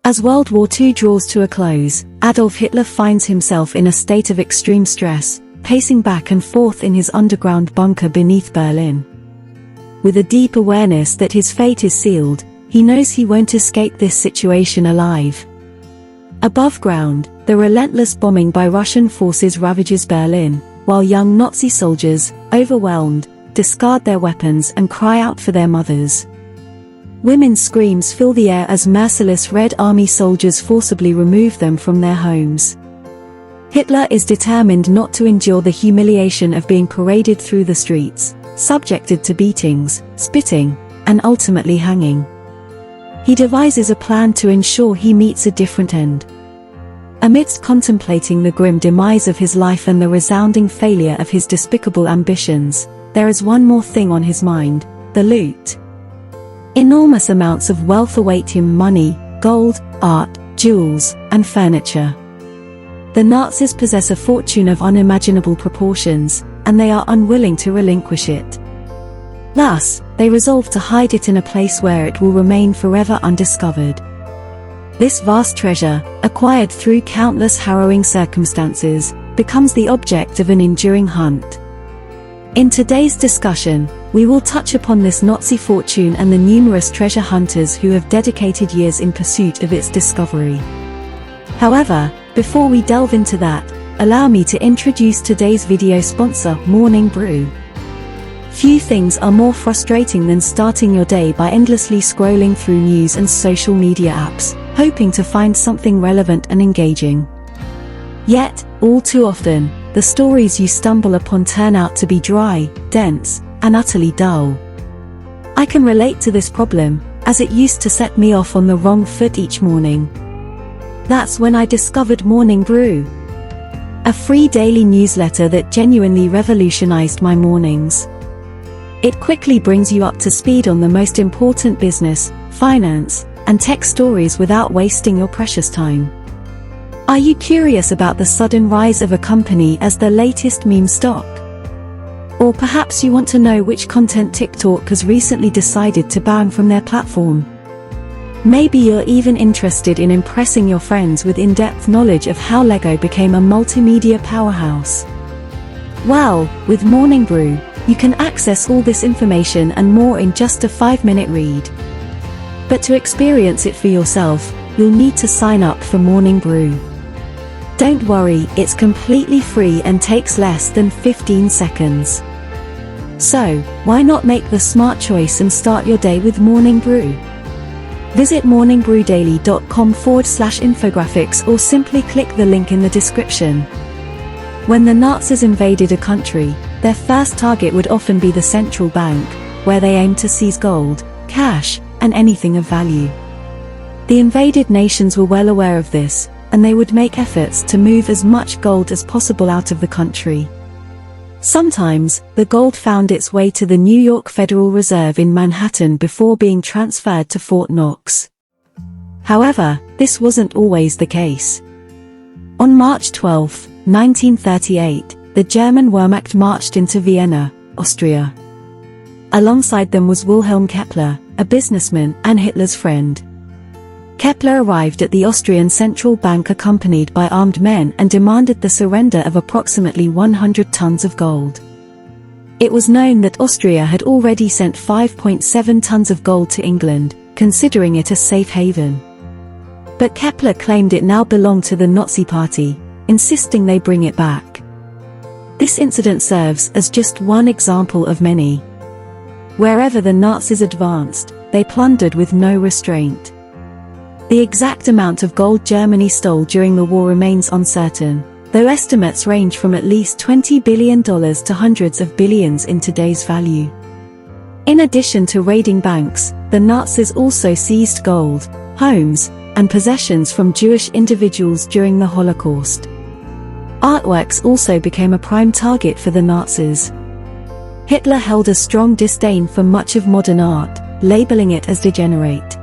As World War II draws to a close, Adolf Hitler finds himself in a state of extreme stress, pacing back and forth in his underground bunker beneath Berlin. With a deep awareness that his fate is sealed, he knows he won't escape this situation alive. Above ground, the relentless bombing by Russian forces ravages Berlin, while young Nazi soldiers, overwhelmed, discard their weapons and cry out for their mothers. Women's screams fill the air as merciless Red Army soldiers forcibly remove them from their homes. Hitler is determined not to endure the humiliation of being paraded through the streets, subjected to beatings, spitting, and ultimately hanging. He devises a plan to ensure he meets a different end. Amidst contemplating the grim demise of his life and the resounding failure of his despicable ambitions, there is one more thing on his mind: the loot. Enormous amounts of wealth await him: money, gold, art, jewels, and furniture. The Nazis possess a fortune of unimaginable proportions, and they are unwilling to relinquish it. Thus, they resolve to hide it in a place where it will remain forever undiscovered. This vast treasure, acquired through countless harrowing circumstances, becomes the object of an enduring hunt. In today's discussion, we will touch upon this Nazi fortune and the numerous treasure hunters who have dedicated years in pursuit of its discovery. However, before we delve into that, allow me to introduce today's video sponsor, Morning Brew. Few things are more frustrating than starting your day by endlessly scrolling through news and social media apps, hoping to find something relevant and engaging. Yet, all too often, the stories you stumble upon turn out to be dry, dense, and utterly dull. I can relate to this problem, as it used to set me off on the wrong foot each morning. That's when I discovered Morning Brew, a free daily newsletter that genuinely revolutionized my mornings. It quickly brings you up to speed on the most important business, finance, and tech stories without wasting your precious time. Are you curious about the sudden rise of a company as the latest meme stock? Or perhaps you want to know which content TikTok has recently decided to ban from their platform? Maybe you're even interested in impressing your friends with in-depth knowledge of how Lego became a multimedia powerhouse. Well, with Morning Brew, you can access all this information and more in just a 5-minute read. But to experience it for yourself, you'll need to sign up for Morning Brew. Don't worry, it's completely free and takes less than 15 seconds. So, why not make the smart choice and start your day with Morning Brew? Visit morningbrewdaily.com/infographics or simply click the link in the description. When the Nazis invaded a country, their first target would often be the central bank, where they aimed to seize gold, cash, and anything of value. The invaded nations were well aware of this, and they would make efforts to move as much gold as possible out of the country. Sometimes, the gold found its way to the New York Federal Reserve in Manhattan before being transferred to Fort Knox. However, this wasn't always the case. On March 12, 1938, the German Wehrmacht marched into Vienna, Austria. Alongside them was Wilhelm Kepler, a businessman and Hitler's friend. Kepler arrived at the Austrian central bank accompanied by armed men and demanded the surrender of approximately 100 tons of gold. It was known that Austria had already sent 5.7 tons of gold to England, considering it a safe haven. But Kepler claimed it now belonged to the Nazi Party, insisting they bring it back. This incident serves as just one example of many. Wherever the Nazis advanced, they plundered with no restraint. The exact amount of gold Germany stole during the war remains uncertain, though estimates range from at least $20 billion to hundreds of billions in today's value. In addition to raiding banks, the Nazis also seized gold, homes, and possessions from Jewish individuals during the Holocaust. Artworks also became a prime target for the Nazis. Hitler held a strong disdain for much of modern art, labeling it as degenerate.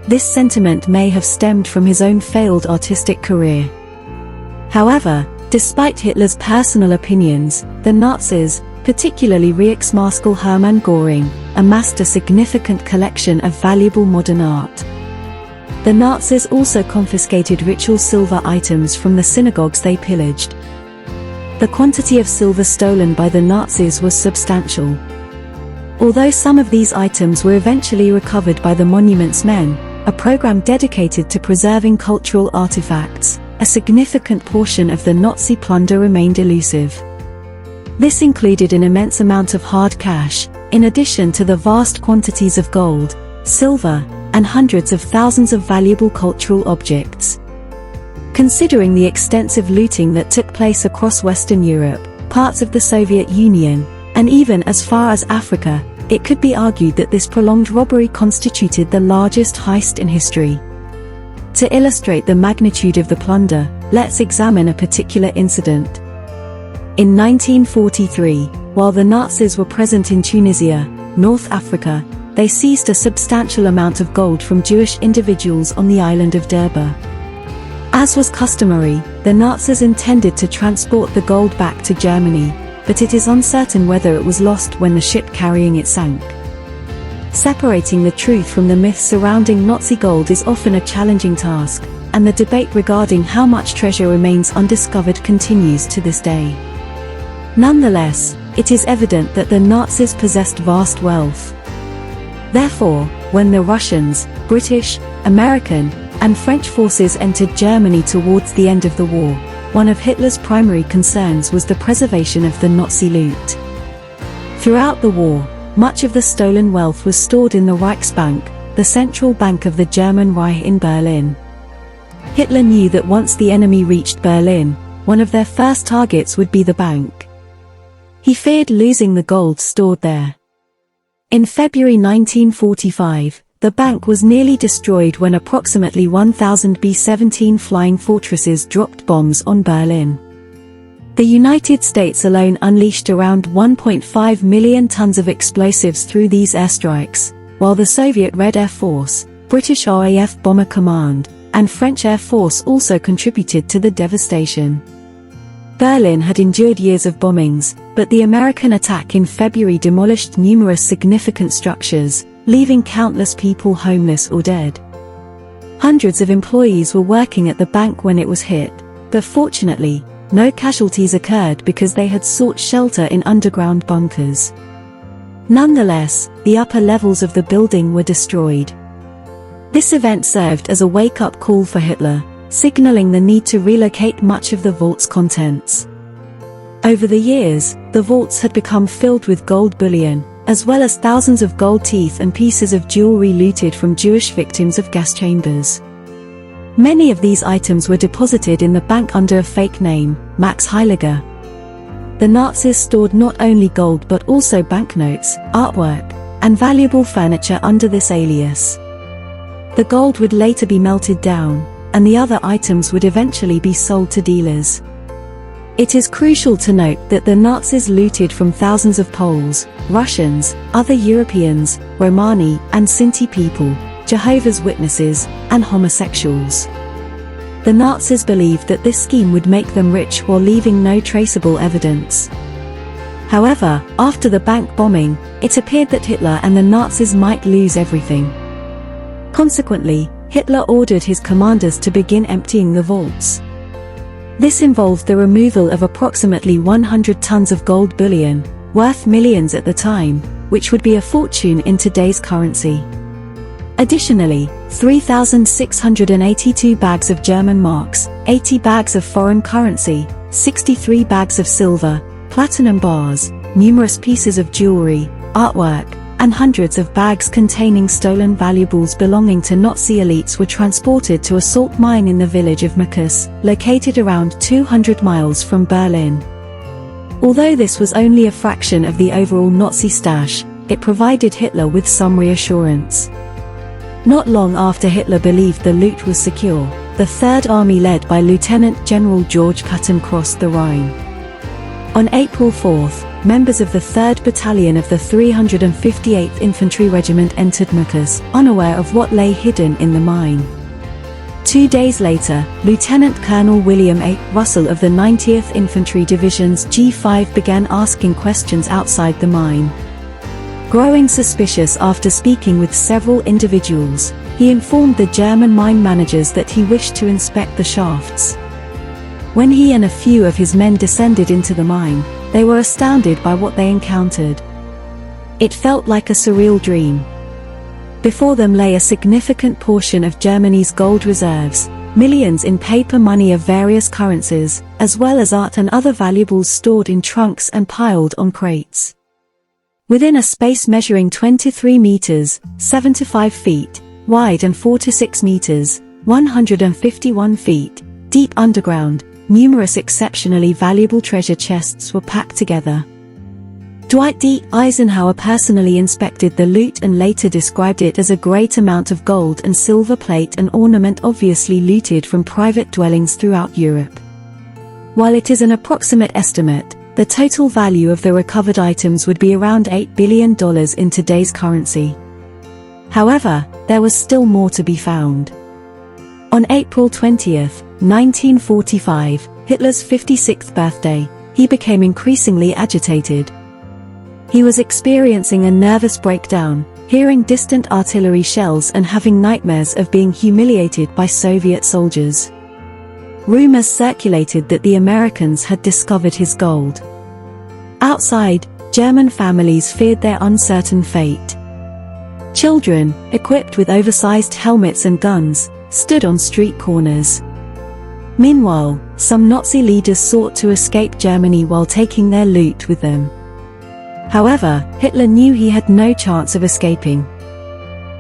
This sentiment may have stemmed from his own failed artistic career. However, despite Hitler's personal opinions, the Nazis, particularly Reichsmarschall Hermann Göring, amassed a significant collection of valuable modern art. The Nazis also confiscated ritual silver items from the synagogues they pillaged. The quantity of silver stolen by the Nazis was substantial. Although some of these items were eventually recovered by the Monuments Men, a program dedicated to preserving cultural artifacts, a significant portion of the Nazi plunder remained elusive. This included an immense amount of hard cash, in addition to the vast quantities of gold, silver, and hundreds of thousands of valuable cultural objects. Considering the extensive looting that took place across Western Europe, parts of the Soviet Union, and even as far as Africa, it could be argued that this prolonged robbery constituted the largest heist in history. To illustrate the magnitude of the plunder, let's examine a particular incident. In 1943, while the Nazis were present in Tunisia, North Africa, they seized a substantial amount of gold from Jewish individuals on the island of Derba. As was customary, the Nazis intended to transport the gold back to Germany, but it is uncertain whether it was lost when the ship carrying it sank. Separating the truth from the myths surrounding Nazi gold is often a challenging task, and the debate regarding how much treasure remains undiscovered continues to this day. Nonetheless, it is evident that the Nazis possessed vast wealth. Therefore, when the Russians, British, American, and French forces entered Germany towards the end of the war, one of Hitler's primary concerns was the preservation of the Nazi loot. Throughout the war, much of the stolen wealth was stored in the Reichsbank, the central bank of the German Reich in Berlin. Hitler knew that once the enemy reached Berlin, one of their first targets would be the bank. He feared losing the gold stored there. In February 1945, the bank was nearly destroyed when approximately 1,000 B-17 flying fortresses dropped bombs on Berlin. The United States alone unleashed around 1.5 million tons of explosives through these airstrikes, while the Soviet Red Air Force, British RAF Bomber Command, and French Air Force also contributed to the devastation. Berlin had endured years of bombings, but the American attack in February demolished numerous significant structures, leaving countless people homeless or dead. Hundreds of employees were working at the bank when it was hit, but fortunately, no casualties occurred because they had sought shelter in underground bunkers. Nonetheless, the upper levels of the building were destroyed. This event served as a wake-up call for Hitler, signaling the need to relocate much of the vault's contents. Over the years, the vaults had become filled with gold bullion, as well as thousands of gold teeth and pieces of jewelry looted from Jewish victims of gas chambers. Many of these items were deposited in the bank under a fake name, Max Heiliger. The Nazis stored not only gold but also banknotes, artwork, and valuable furniture under this alias. The gold would later be melted down, and the other items would eventually be sold to dealers. It is crucial to note that the Nazis looted from thousands of Poles, Russians, other Europeans, Romani and Sinti people, Jehovah's Witnesses, and homosexuals. The Nazis believed that this scheme would make them rich while leaving no traceable evidence. However, after the bank bombing, it appeared that Hitler and the Nazis might lose everything. Consequently, Hitler ordered his commanders to begin emptying the vaults. This involved the removal of approximately 100 tons of gold bullion, worth millions at the time, which would be a fortune in today's currency. Additionally, 3,682 bags of German marks, 80 bags of foreign currency, 63 bags of silver, platinum bars, numerous pieces of jewelry, artwork, and hundreds of bags containing stolen valuables belonging to Nazi elites were transported to a salt mine in the village of Makus, located around 200 miles from Berlin. Although this was only a fraction of the overall Nazi stash, it provided Hitler with some reassurance. Not long after Hitler believed the loot was secure, the Third Army led by Lieutenant General George Patton crossed the Rhine. On April 4, members of the 3rd Battalion of the 358th Infantry Regiment entered Makus, unaware of what lay hidden in the mine. 2 days later, Lieutenant Colonel William A. Russell of the 90th Infantry Division's G5 began asking questions outside the mine. Growing suspicious after speaking with several individuals, he informed the German mine managers that he wished to inspect the shafts. When he and a few of his men descended into the mine, they were astounded by what they encountered. It felt like a surreal dream. Before them lay a significant portion of Germany's gold reserves, millions in paper money of various currencies, as well as art and other valuables stored in trunks and piled on crates. Within a space measuring 23 meters, 75 feet, wide and 46 meters, 151 feet, deep underground, numerous exceptionally valuable treasure chests were packed together. Dwight D. Eisenhower personally inspected the loot and later described it as a great amount of gold and silver plate and ornament obviously looted from private dwellings throughout Europe. While it is an approximate estimate, the total value of the recovered items would be around $8 billion in today's currency. However, there was still more to be found. On April 20, 1945, Hitler's 56th birthday, he became increasingly agitated. He was experiencing a nervous breakdown, hearing distant artillery shells and having nightmares of being humiliated by Soviet soldiers. Rumors circulated that the Americans had discovered his gold. Outside, German families feared their uncertain fate. Children, equipped with oversized helmets and guns, stood on street corners. Meanwhile, some Nazi leaders sought to escape Germany while taking their loot with them. However, Hitler knew he had no chance of escaping.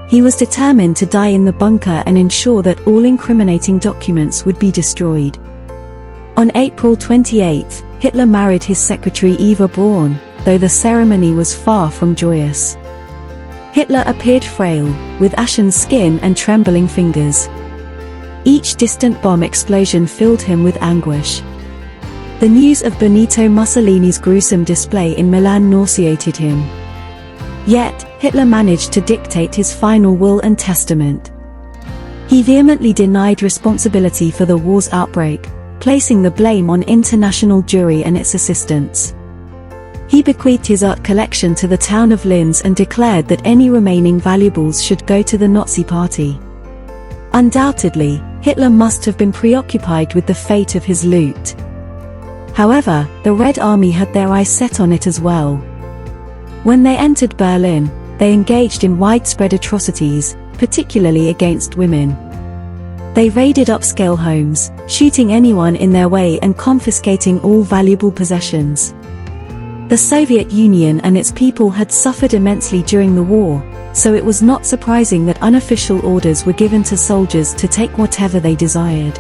He was determined to die in the bunker and ensure that all incriminating documents would be destroyed. On April 28, Hitler married his secretary Eva Braun, though the ceremony was far from joyous. Hitler appeared frail, with ashen skin and trembling fingers. Each distant bomb explosion filled him with anguish. The news of Benito Mussolini's gruesome display in Milan nauseated him. Yet, Hitler managed to dictate his final will and testament. He vehemently denied responsibility for the war's outbreak, placing the blame on international Jewry and its assistants. He bequeathed his art collection to the town of Linz and declared that any remaining valuables should go to the Nazi Party. Undoubtedly, Hitler must have been preoccupied with the fate of his loot. However, the Red Army had their eyes set on it as well. When they entered Berlin, they engaged in widespread atrocities, particularly against women. They raided upscale homes, shooting anyone in their way and confiscating all valuable possessions. The Soviet Union and its people had suffered immensely during the war, so it was not surprising that unofficial orders were given to soldiers to take whatever they desired.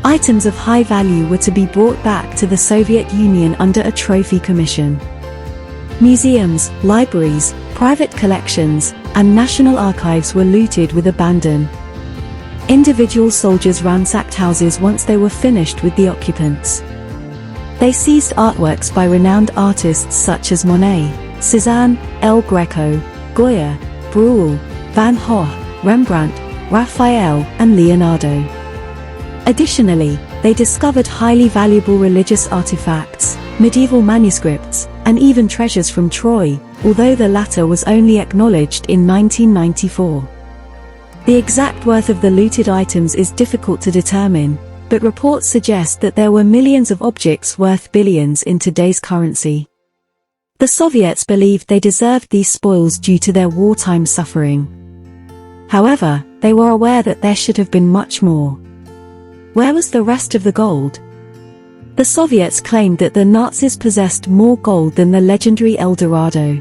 Items of high value were to be brought back to the Soviet Union under a trophy commission. Museums, libraries, private collections, and national archives were looted with abandon. Individual soldiers ransacked houses once they were finished with the occupants. They seized artworks by renowned artists such as Monet, Cézanne, El Greco, Goya, Bruegel, Van Gogh, Rembrandt, Raphael, and Leonardo. Additionally, they discovered highly valuable religious artifacts, medieval manuscripts, and even treasures from Troy, although the latter was only acknowledged in 1994. The exact worth of the looted items is difficult to determine, but reports suggest that there were millions of objects worth billions in today's currency. The Soviets believed they deserved these spoils due to their wartime suffering. However, they were aware that there should have been much more. Where was the rest of the gold? The Soviets claimed that the Nazis possessed more gold than the legendary El Dorado.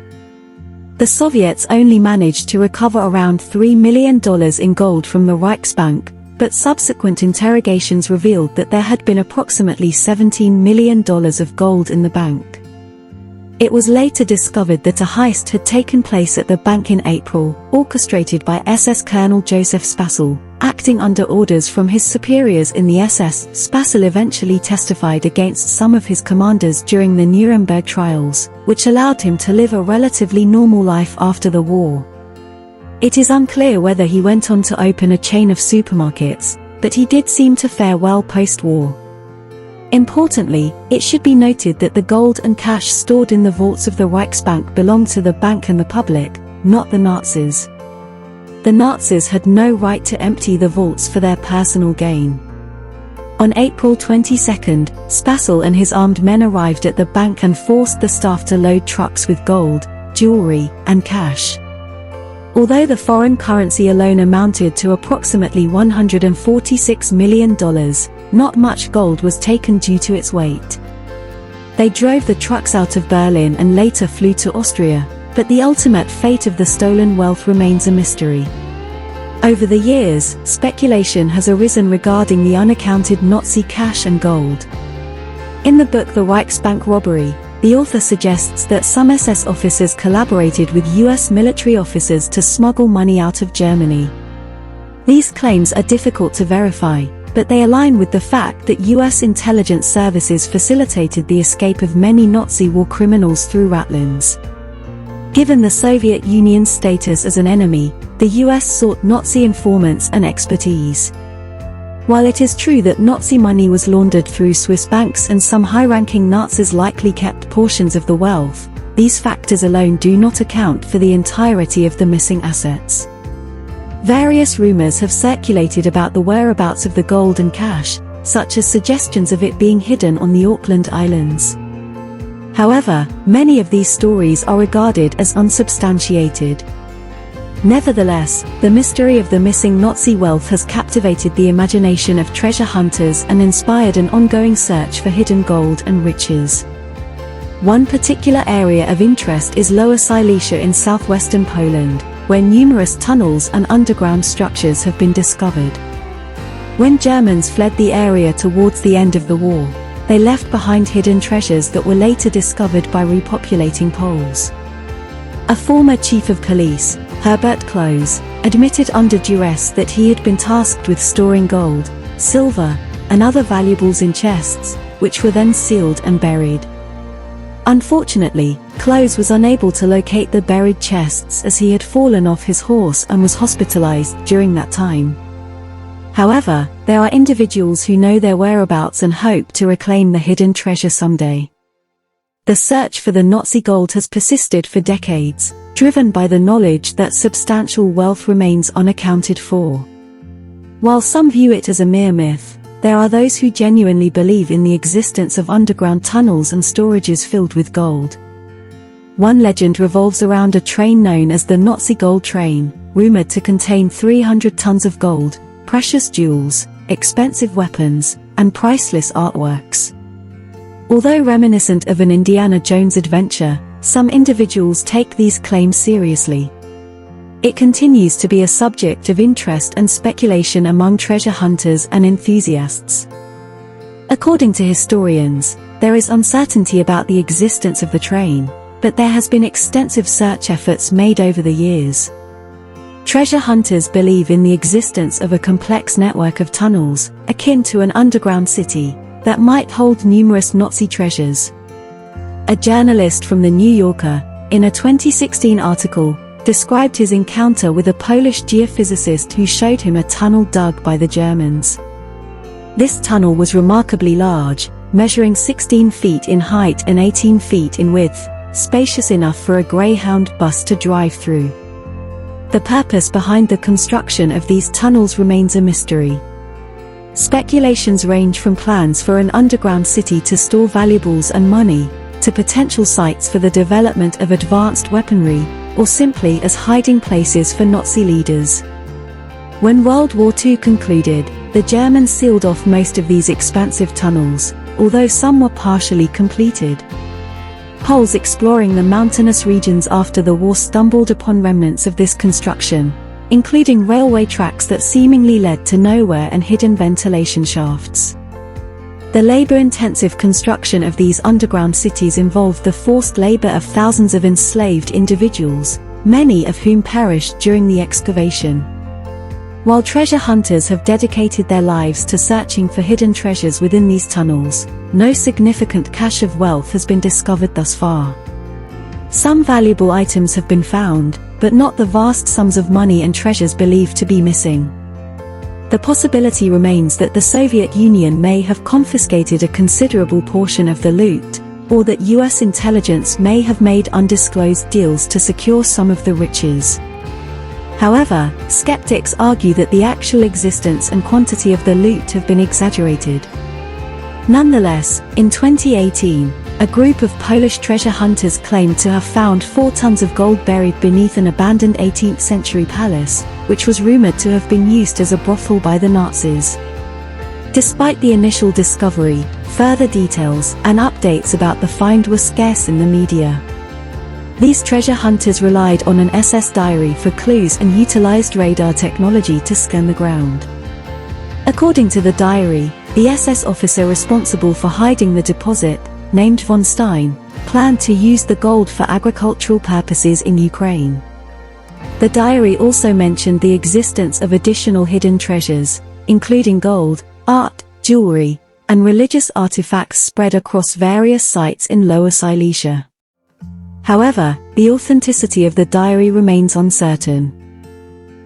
The Soviets only managed to recover around $3 million in gold from the Reichsbank, but subsequent interrogations revealed that there had been approximately $17 million of gold in the bank. It was later discovered that a heist had taken place at the bank in April, orchestrated by SS Colonel Joseph Spassel, acting under orders from his superiors in the SS. Spassel eventually testified against some of his commanders during the Nuremberg trials, which allowed him to live a relatively normal life after the war. It is unclear whether he went on to open a chain of supermarkets, but he did seem to fare well post-war. Importantly, it should be noted that the gold and cash stored in the vaults of the Reichsbank belonged to the bank and the public, not the Nazis. the Nazis had no right to empty the vaults for their personal gain. On April 22, Spassel and his armed men arrived at the bank and forced the staff to load trucks with gold, jewelry, and cash. Although the foreign currency alone amounted to approximately $146 million, not much gold was taken due to its weight. They drove the trucks out of Berlin and later flew to Austria, but the ultimate fate of the stolen wealth remains a mystery. Over the years, speculation has arisen regarding the unaccounted Nazi cash and gold. In the book The Reichsbank Robbery, the author suggests that some SS officers collaborated with US military officers to smuggle money out of Germany. These claims are difficult to verify, but they align with the fact that US intelligence services facilitated the escape of many Nazi war criminals through ratlins. Given the Soviet Union's status as an enemy, the US sought Nazi informants and expertise. While it is true that Nazi money was laundered through Swiss banks and some high-ranking Nazis likely kept portions of the wealth, these factors alone do not account for the entirety of the missing assets. Various rumors have circulated about the whereabouts of the gold and cash, such as suggestions of it being hidden on the Auckland Islands. However, many of these stories are regarded as unsubstantiated. Nevertheless, the mystery of the missing Nazi wealth has captivated the imagination of treasure hunters and inspired an ongoing search for hidden gold and riches. One particular area of interest is Lower Silesia in southwestern Poland, where numerous tunnels and underground structures have been discovered. When Germans fled the area towards the end of the war, they left behind hidden treasures that were later discovered by repopulating Poles. A former chief of police, Herbert Close, admitted under duress that he had been tasked with storing gold, silver, and other valuables in chests, which were then sealed and buried. Unfortunately, Close was unable to locate the buried chests as he had fallen off his horse and was hospitalized during that time. However, there are individuals who know their whereabouts and hope to reclaim the hidden treasure someday. The search for the Nazi gold has persisted for decades, driven by the knowledge that substantial wealth remains unaccounted for. While some view it as a mere myth, there are those who genuinely believe in the existence of underground tunnels and storages filled with gold. One legend revolves around a train known as the Nazi Gold Train, rumored to contain 300 tons of gold, precious jewels, expensive weapons, and priceless artworks. Although reminiscent of an Indiana Jones adventure, some individuals take these claims seriously. It continues to be a subject of interest and speculation among treasure hunters and enthusiasts. According to historians, there is uncertainty about the existence of the train, but there has been extensive search efforts made over the years. Treasure hunters believe in the existence of a complex network of tunnels, akin to an underground city, that might hold numerous Nazi treasures. A journalist from The New Yorker, in a 2016 article, described his encounter with a Polish geophysicist who showed him a tunnel dug by the Germans. This tunnel was remarkably large, measuring 16 feet in height and 18 feet in width, spacious enough for a Greyhound bus to drive through. The purpose behind the construction of these tunnels remains a mystery. Speculations range from plans for an underground city to store valuables and money, to potential sites for the development of advanced weaponry, or simply as hiding places for Nazi leaders. When World War II concluded, the Germans sealed off most of these expansive tunnels, although some were partially completed. Poles exploring the mountainous regions after the war stumbled upon remnants of this construction, including railway tracks that seemingly led to nowhere and hidden ventilation shafts. The labor-intensive construction of these underground cities involved the forced labor of thousands of enslaved individuals, many of whom perished during the excavation. While treasure hunters have dedicated their lives to searching for hidden treasures within these tunnels, no significant cache of wealth has been discovered thus far. Some valuable items have been found, but not the vast sums of money and treasures believed to be missing. The possibility remains that the Soviet Union may have confiscated a considerable portion of the loot, or that US intelligence may have made undisclosed deals to secure some of the riches. However, skeptics argue that the actual existence and quantity of the loot have been exaggerated. Nonetheless, in 2018, a group of Polish treasure hunters claimed to have found 4 tons of gold buried beneath an abandoned 18th-century palace, which was rumored to have been used as a brothel by the Nazis. Despite the initial discovery, further details and updates about the find were scarce in the media. These treasure hunters relied on an SS diary for clues and utilized radar technology to scan the ground. According to the diary, the SS officer responsible for hiding the deposit, named von Stein, planned to use the gold for agricultural purposes in Ukraine. The diary also mentioned the existence of additional hidden treasures, including gold, art, jewelry, and religious artifacts spread across various sites in Lower Silesia. However, the authenticity of the diary remains uncertain.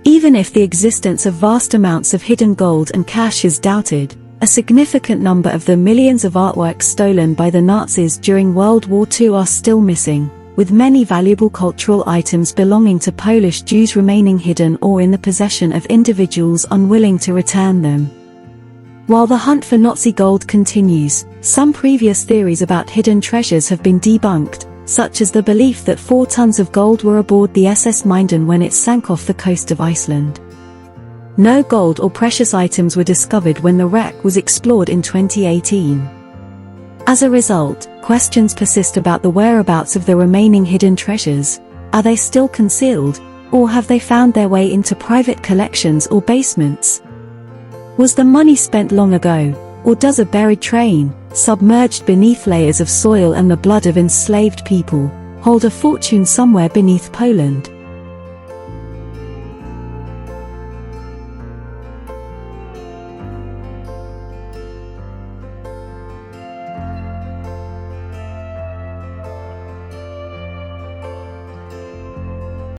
Even if the existence of vast amounts of hidden gold and cash is doubted, a significant number of the millions of artworks stolen by the Nazis during World War II are still missing, with many valuable cultural items belonging to Polish Jews remaining hidden or in the possession of individuals unwilling to return them. While the hunt for Nazi gold continues, some previous theories about hidden treasures have been debunked, such as the belief that 4 tons of gold were aboard the SS Minden when it sank off the coast of Iceland. No gold or precious items were discovered when the wreck was explored in 2018. As a result, questions persist about the whereabouts of the remaining hidden treasures. Are they still concealed, or have they found their way into private collections or basements? Was the money spent long ago, or does a buried train, submerged beneath layers of soil and the blood of enslaved people, hold a fortune somewhere beneath Poland?